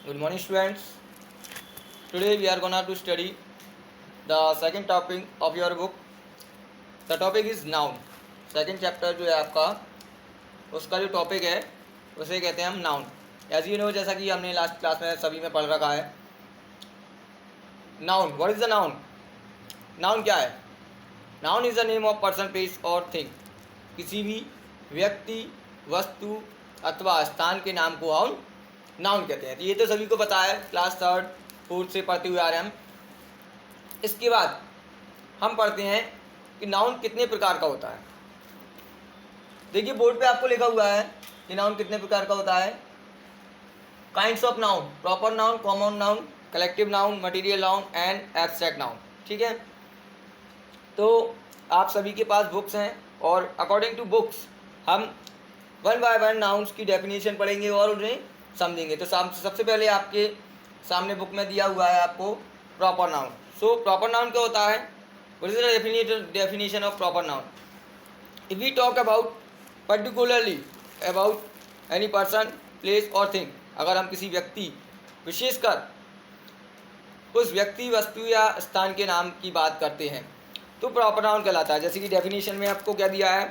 Good morning, students. Today we are gonna to study the second topic of your book. The topic is noun. Second chapter जो है आपका उसका जो topic है उसे कहते हैं हम नाउन. एज यू नो, जैसा कि हमने लास्ट क्लास में सभी में पढ़ रखा है. Noun, what is the noun? Noun क्या है? Noun is the name of person, place और थिंग. किसी भी व्यक्ति, वस्तु अथवा स्थान के नाम को हम नाउन कहते हैं. तो ये तो सभी को पता है, क्लास थर्ड फोर्थ से पढ़ते हुए आ रहे हैं हम. इसके बाद हम पढ़ते हैं कि नाउन कितने प्रकार का होता है. देखिए बोर्ड पे आपको लिखा हुआ है कि नाउन कितने प्रकार का होता है. Kinds of noun: proper noun, common noun, collective noun, material noun and abstract noun. ठीक है, तो आप सभी के पास बुक्स हैं और अकॉर्डिंग टू बुक्स हम वन बाय वन नाउन्स की डेफिनेशन पढ़ेंगे और उन्हें समझेंगे. तो सबसे पहले आपके सामने बुक में दिया हुआ है आपको proper noun. So proper noun क्या होता है? What is the definition of proper noun? If we talk about particularly about any person, place और थिंग, अगर हम किसी व्यक्ति, विशेषकर उस व्यक्ति, वस्तु या स्थान के नाम की बात करते हैं तो प्रॉपर नाउन कहलाता है. जैसे कि डेफिनेशन में आपको क्या दिया है?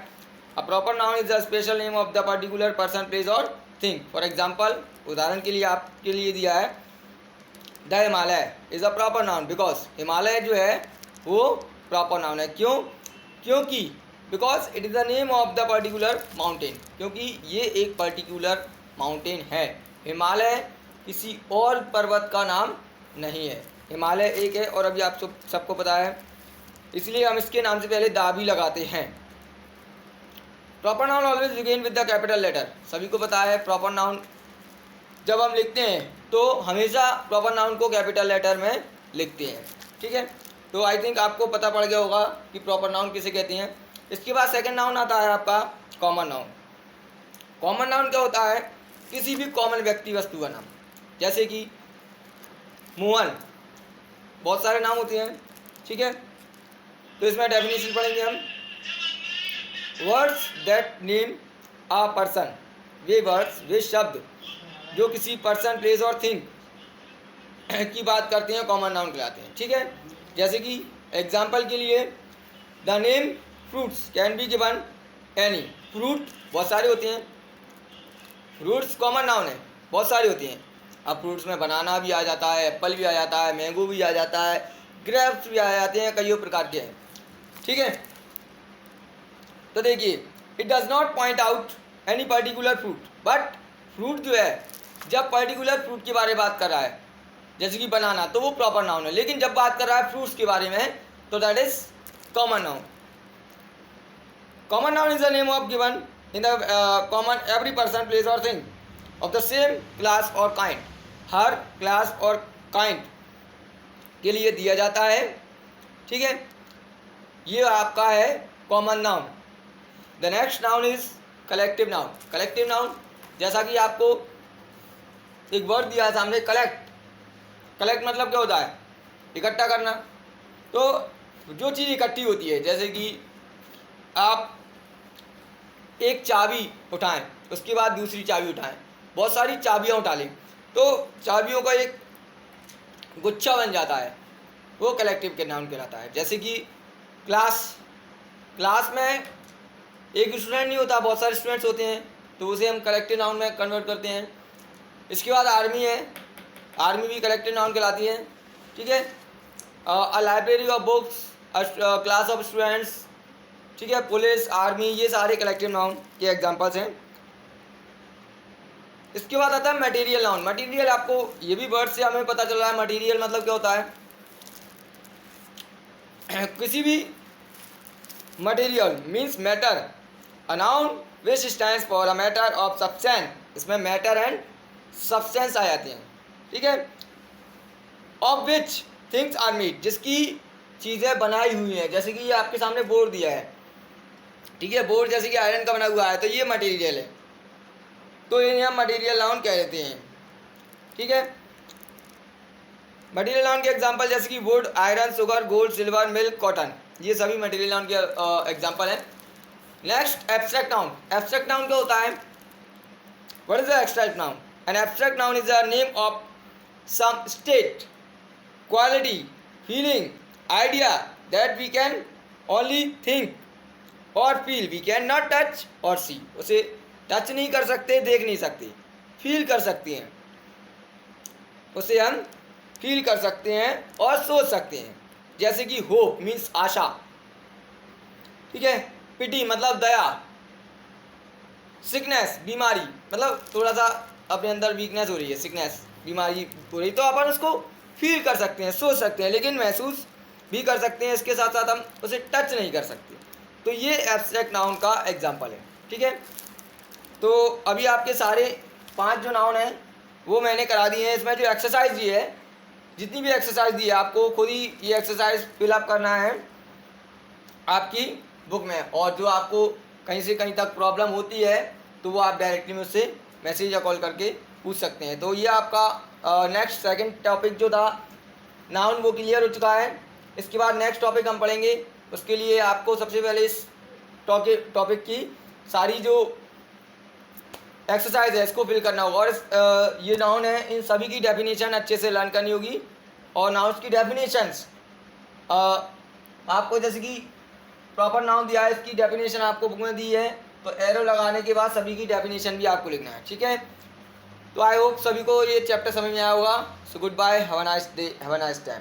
A proper noun is the special name of the particular person, place और थिंग. फॉर एग्जाम्पल, उदाहरण के लिए आपके लिए दिया है the Himalaya is a proper noun because Himalaya जो है वो प्रॉपर नाउन है. क्योंकि because it is the name of the particular mountain, क्योंकि ये एक पर्टिकुलर माउंटेन है. हिमालय किसी और पर्वत का नाम नहीं है, हिमालय एक है. और अभी आप सबको पता है, इसलिए हम इसके नाम से पहले दा भी लगाते हैं. Proper noun always begin with the capital letter. सभी को पता है प्रॉपर नाउन जब हम लिखते हैं तो हमेशा प्रॉपर नाउन को कैपिटल लेटर में लिखते हैं. ठीक है, तो आई थिंक आपको पता पड़ गया होगा कि प्रॉपर नाउन किसे कहते हैं. इसके बाद सेकंड नाउन आता है आपका कॉमन नाउन. कॉमन नाउन क्या होता है? किसी भी कॉमन व्यक्ति, वस्तु का नाम. जैसे कि मोहन, बहुत सारे नाम होते हैं. ठीक है, तो इसमें डेफिनेशन पढ़ेंगे हम. Words that name a person, वे वर्ड्स, वे शब्द जो किसी पर्सन, प्लेस और थिंग की बात करते हैं कॉमन नाउन कहलाते हैं. ठीक है, जैसे कि एग्जाम्पल के लिए the name fruits can be given any. Fruit बहुत सारे होते हैं, फ्रूट्स कॉमन नाउन है, बहुत सारे होते हैं. अब फ्रूट्स में बनाना भी आ जाता है, एप्पल भी आ जाता है, मैंगो भी आ जाता है, ग्रेप्स भी आ जाते हैं, कईयों प्रकार के हैं. ठीक है, तो देखिए it does not point out any particular fruit, but fruit जो है जब पर्टिकुलर फ्रूट के बारे में बात कर रहा है, जैसे कि बनाना, तो वो प्रॉपर नाउन है. लेकिन जब बात कर रहा है फ्रूट्स के बारे में तो that is common noun. Common noun is the name of given in the common every person, place और thing of the same class और काइंड. हर क्लास और काइंड के लिए दिया जाता है. ठीक है, ये आपका है common noun. The next noun is collective noun. Collective noun, जैसा कि आपको एक वर्ड दिया है सामने, कलेक्ट. कलेक्ट मतलब क्या होता है? इकट्ठा करना. तो जो चीज़ इकट्ठी होती है, जैसे कि आप एक चाबी उठाएं, उसके बाद दूसरी चाबी उठाएं, बहुत सारी चाबियां उठा लें तो चाबियों का एक गुच्छा बन जाता है, वो कलेक्टिव के नाउन कहलाता है. जैसे कि क्लास में एक स्टूडेंट नहीं होता, बहुत सारे स्टूडेंट्स होते हैं, तो उसे हम कलेक्टिव नाउन में कन्वर्ट करते हैं. इसके बाद आर्मी है, आर्मी भी कलेक्टिव नाउन कहलाती है. ठीक है, a library of books, class of students. ठीक है, पुलिस, आर्मी, ये सारे कलेक्टिव नाउन के एग्जांपल्स हैं. इसके बाद आता है मटेरियल नाउन. मटेरियल, आपको ये भी वर्ड से हमें पता चल रहा है मटेरियल मतलब क्या होता है. किसी भी material means matter. A noun which stands for a matter of substance. इसमें मैटर एंड सब्सटेंस आ जाते हैं. ठीक है, of which things are made, जिसकी चीज़ें बनाई हुई हैं. जैसे कि ये आपके सामने बोर्ड दिया है. ठीक है, बोर्ड जैसे कि आयरन का बना हुआ है, तो ये मटेरियल है, तो इन्हें हम मटेरियल नाउन कह देते हैं. ठीक है, मटेरियल नाउन के एग्जांपल जैसे कि would, iron, sugar, gold, silver, milk, cotton, ये सभी मटेरियल नाउन के एग्जांपल हैं. Next abstract noun. Abstract noun क्या होता है? What is the abstract noun? An abstract noun is the name of some state, quality, feeling, idea that we can only think or feel, we can not touch or see. उसे touch नहीं कर सकते, देख नहीं सकते, feel कर सकते हैं, उसे हम फील कर सकते हैं और सोच सकते हैं। जैसे कि होप मीन्स आशा, ठीक है, पिटी मतलब दया, सिकनेस बीमारी मतलब थोड़ा सा अपने अंदर वीकनेस हो रही है, सिकनेस बीमारी हो रही, तो अपन उसको फील कर सकते हैं, सोच सकते हैं, लेकिन महसूस भी कर सकते हैं। इसके साथ साथ हम उसे टच नहीं कर सकते। तो ये एब्स्ट्रैक्ट नाउन का एग्जांपल है, ठीक है। तो अभी आपके सारे 5 जो नाउन हैं वो मैंने करा दिए हैं। इसमें जो एक्सरसाइज दी है, जितनी भी एक्सरसाइज दी है, आपको खुद ही ये एक्सरसाइज फिलअप करना है आपकी बुक में, और जो आपको कहीं से कहीं तक प्रॉब्लम होती है तो वो आप डायरेक्टली मुझसे मैसेज या कॉल करके पूछ सकते हैं। तो ये आपका नेक्स्ट सेकंड टॉपिक जो था नाउन वो क्लियर हो चुका है। इसके बाद नेक्स्ट टॉपिक हम पढ़ेंगे, उसके लिए आपको सबसे पहले इस टॉपिक की सारी जो एक्सरसाइज है इसको फिल करना होगा, और ये नाउन है, इन सभी की डेफिनेशन अच्छे से लर्न करनी होगी। और नाउन्स की डेफिनेशंस आपको, जैसे कि प्रॉपर नाउन दिया है, इसकी डेफिनेशन आपको बुक में दी है, तो एरो लगाने के बाद सभी की डेफिनेशन भी आपको लिखना है, ठीक है। तो आई होप सभी को ये चैप्टर समझ में आया होगा। So good bye, have a nice day, have a nice time.